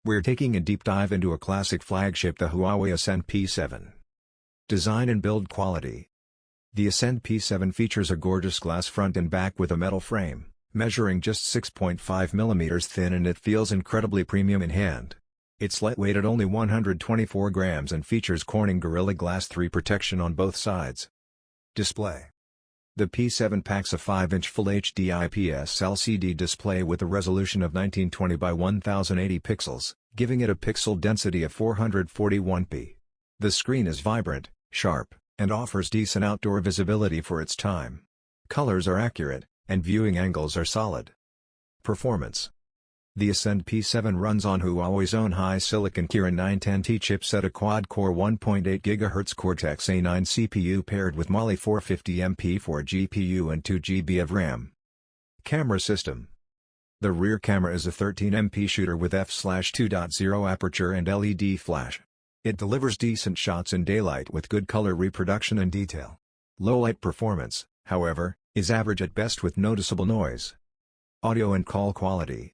We're taking a deep dive into a classic flagship, the Huawei Ascend P7. Design and build quality. The Ascend P7 features a gorgeous glass front and back with a metal frame, measuring just 6.5 mm thin, and it feels incredibly premium in hand. It's lightweight at only 124 grams and features Corning Gorilla Glass 3 protection on both sides. Display. The P7 packs a 5-inch Full HD IPS LCD display with a resolution of 1920 by 1080 pixels, giving it a pixel density of 441p. The screen is vibrant, sharp, and offers decent outdoor visibility for its time. Colors are accurate, and viewing angles are solid. Performance. The Ascend P7 runs on Huawei's own high-silicon Kirin 910T chipset, a quad-core 1.8 GHz Cortex-A9 CPU paired with Mali 450MP4 GPU and 2 GB of RAM. Camera system. The rear camera is a 13MP shooter with f/2.0 aperture and LED flash. It delivers decent shots in daylight with good color reproduction and detail. Low-light performance, however, is average at best with noticeable noise. Audio and call quality.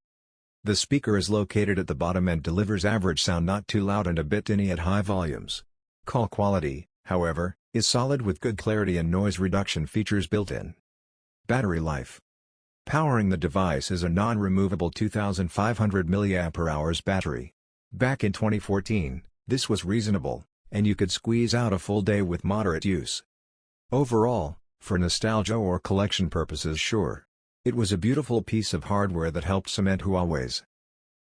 The speaker is located at the bottom and delivers average sound, not too loud and a bit tinny at high volumes. Call quality, however, is solid with good clarity and noise reduction features built in. Battery life. Powering the device is a non-removable 2500 mAh battery. Back in 2014, this was reasonable, and you could squeeze out a full day with moderate use. Overall, for nostalgia or collection purposes, sure. It was a beautiful piece of hardware that helped cement Huawei's